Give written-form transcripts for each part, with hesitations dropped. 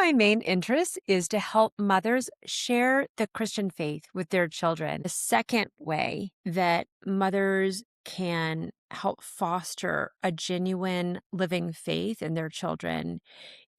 my main interests is to help mothers share the Christian faith with their children. The second way that mothers can help foster a genuine living faith in their children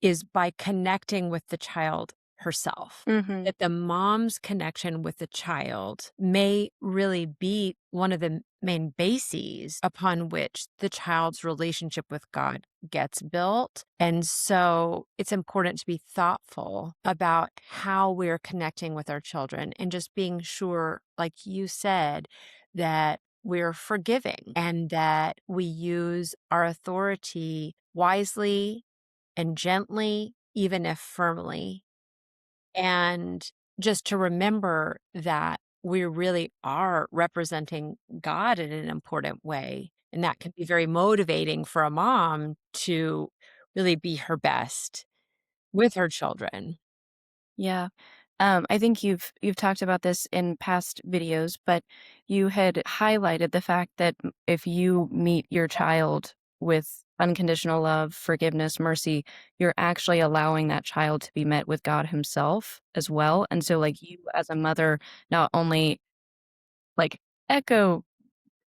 is by connecting with the child herself. Hmm. That the mom's connection with the child may really be one of the main bases upon which the child's relationship with God gets built. And so it's important to be thoughtful about how we're connecting with our children and just being sure, like you said, that we're forgiving and that we use our authority wisely and gently, even if firmly. And just to remember that we really are representing God in an important way. And that can be very motivating for a mom to really be her best with her children. Yeah. I think you've talked about this in past videos, but you had highlighted the fact that if you meet your child with unconditional love, forgiveness, mercy, you're actually allowing that child to be met with God himself as well. And so like you as a mother not only like echo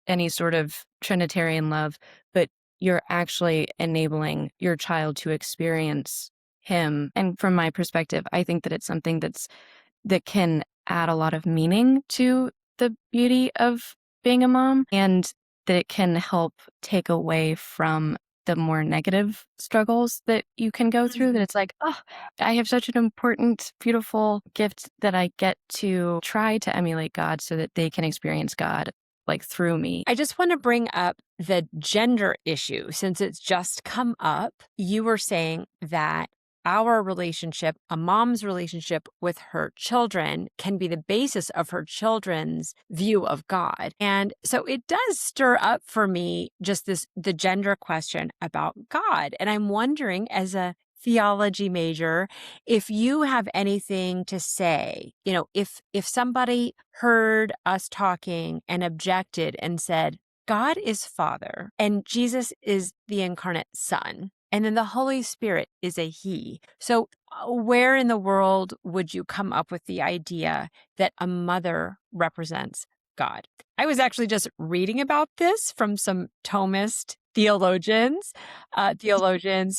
any sort of Trinitarian love, but you're actually enabling your child to experience him. And from my perspective, I think that it's something that can add a lot of meaning to the beauty of being a mom and that it can help take away from the more negative struggles that you can go through that Mhm. it's like, oh, I have such an important, beautiful gift that I get to try to emulate God so that they can experience God like through me. I just want to bring up the gender issue since it's just come up. You were saying that our relationship, a mom's relationship with her children, can be the basis of her children's view of God. And so it does stir up for me just the gender question about God. And I'm wondering, as a theology major, if you have anything to say, if somebody heard us talking and objected and said, God is Father and Jesus is the incarnate Son, and then the Holy Spirit is a He. So, where in the world would you come up with the idea that a mother represents God? I was actually just reading about this from some Thomist theologians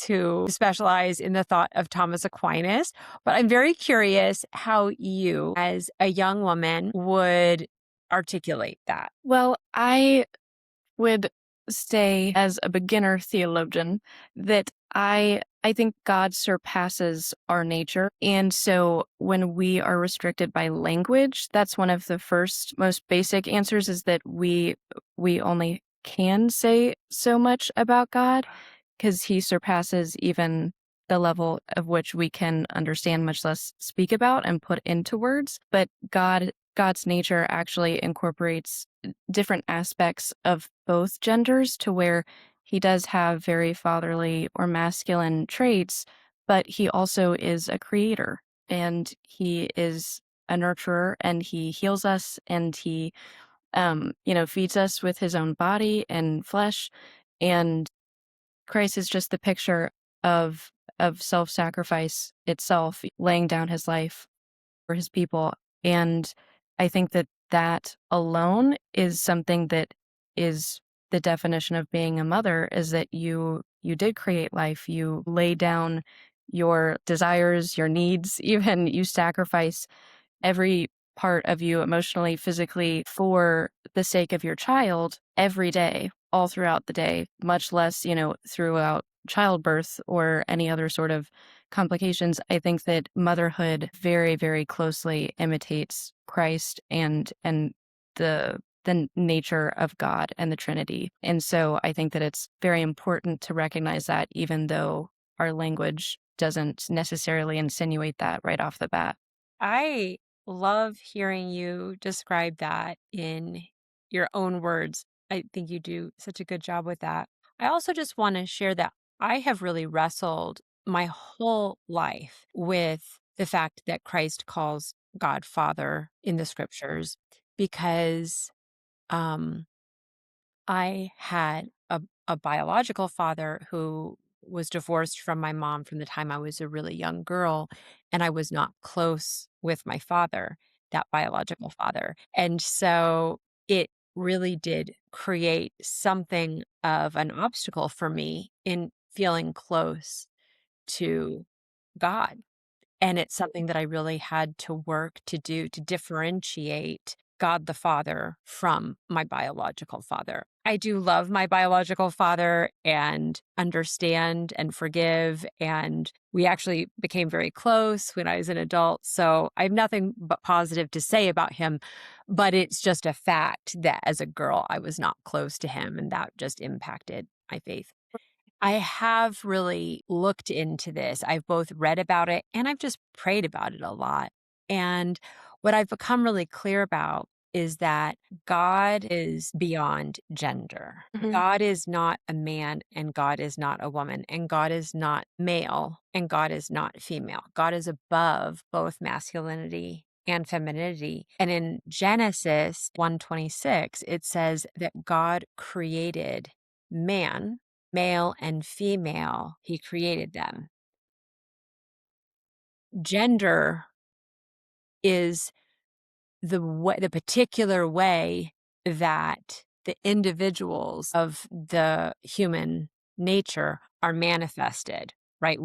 who specialize in the thought of Thomas Aquinas. But I'm very curious how you, as a young woman, would articulate that. Well, I would say as a beginner theologian that I think God surpasses our nature. And so when we are restricted by language, that's one of the first most basic answers is that we only can say so much about God because he surpasses even the level of which we can understand, much less speak about and put into words. But God's nature actually incorporates different aspects of both genders to where he does have very fatherly or masculine traits, but he also is a creator and he is a nurturer and he heals us and he feeds us with his own body and flesh. And Christ is just the picture of self-sacrifice itself, laying down his life for his people. And I think that that alone is something that is the definition of being a mother is that you did create life. You lay down your desires, your needs, even you sacrifice every part of you emotionally, physically for the sake of your child every day, all throughout the day, much less, throughout childbirth or any other sort of complications. I think that motherhood very, very closely imitates Christ and the nature of God and the Trinity. And so I think that it's very important to recognize that even though our language doesn't necessarily insinuate that right off the bat. I love hearing you describe that in your own words. I think you do such a good job with that. I also just want to share that I have really wrestled my whole life with the fact that Christ calls God Father in the scriptures because um, I had a biological father who was divorced from my mom from the time I was a really young girl, and I was not close with my father, that biological father. And so it really did create something of an obstacle for me in feeling close to God. And it's something that I really had to work to do to differentiate God the Father from my biological father. I do love my biological father and understand and forgive. And we actually became very close when I was an adult. So I have nothing but positive to say about him. But it's just a fact that as a girl, I was not close to him. And that just impacted my faith. I have really looked into this. I've both read about it and I've just prayed about it a lot. And what I've become really clear about is that God is beyond gender. Mhm. God is not a man and God is not a woman, and God is not male and God is not female. God is above both masculinity and femininity. And in Genesis 1:26, it says that God created man, male and female, he created them. Gender is the particular way that the individuals of the human nature are manifested, right?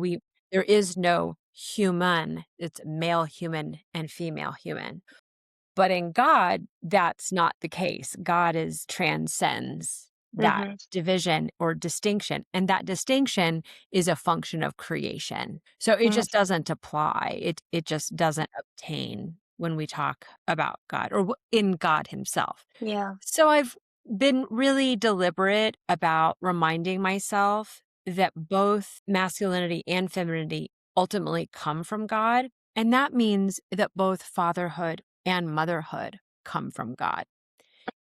There is no human, it's male human and female human. But in God, that's not the case. God is transcends that Mhm. division or distinction. And that distinction is a function of creation. So it Mm. just doesn't apply. It just doesn't obtain when we talk about God or in God himself. Yeah. So I've been really deliberate about reminding myself that both masculinity and femininity ultimately come from God. And that means that both fatherhood and motherhood come from God.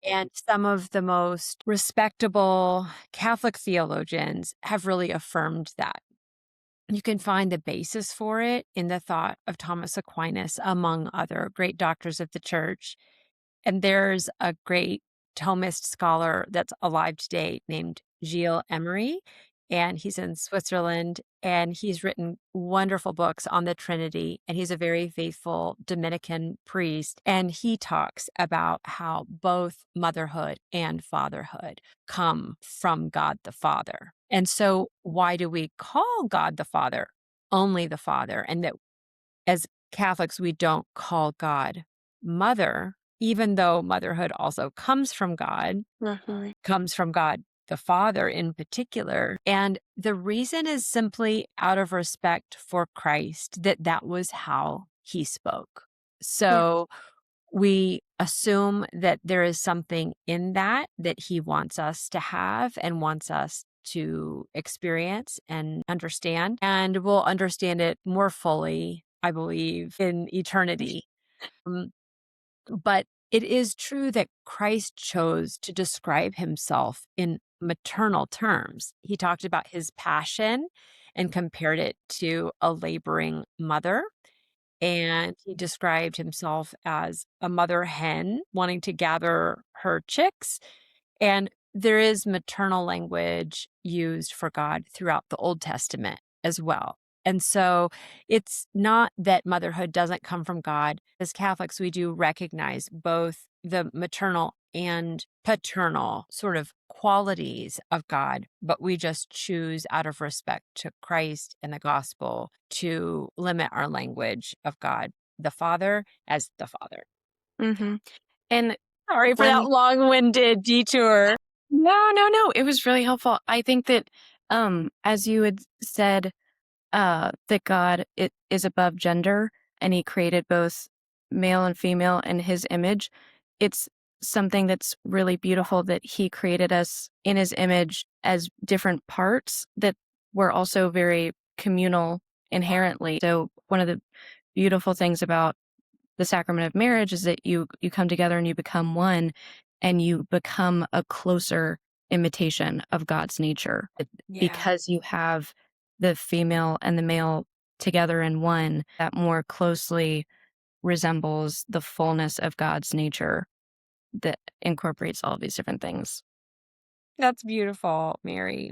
And some of the most respectable Catholic theologians have really affirmed that. You can find the basis for it in the thought of Thomas Aquinas, among other great doctors of the church. And there's a great Thomist scholar that's alive today named Gilles Emery, and he's in Switzerland, and he's written wonderful books on the Trinity, and he's a very faithful Dominican priest, and he talks about how both motherhood and fatherhood come from God the Father. And so why do we call God the Father only the Father, and that as Catholics, we don't call God mother, even though motherhood also Mhm. comes from God the Father in particular. And the reason is simply out of respect for Christ, that that was how he spoke. Yeah. So we assume that there is something in that that he wants us to have and wants us to experience and understand. And we'll understand it more fully, I believe, in eternity. Um, but it is true that Christ chose to describe himself in maternal terms. He talked about his passion and compared it to a laboring mother. And he described himself as a mother hen wanting to gather her chicks. And there is maternal language used for God throughout the Old Testament as well. And so it's not that motherhood doesn't come from God. As Catholics, we do recognize both the maternal and paternal sort of qualities of God, but we just choose out of respect to Christ and the gospel to limit our language of God, the Father, as the Father. Mhm. And Sorry for that when long winded detour. No, no, no, it was really helpful. I think that, as you had said, that God is above gender and he created both male and female in his image. It's something that's really beautiful that he created us in his image as different parts that were also very communal inherently. So one of the beautiful things about the sacrament of marriage is that you come together and you become one and you become a closer imitation of God's nature. Yeah. Because you have the female and the male together in one that more closely resembles the fullness of God's nature that incorporates all of these different things. That's beautiful, Mary.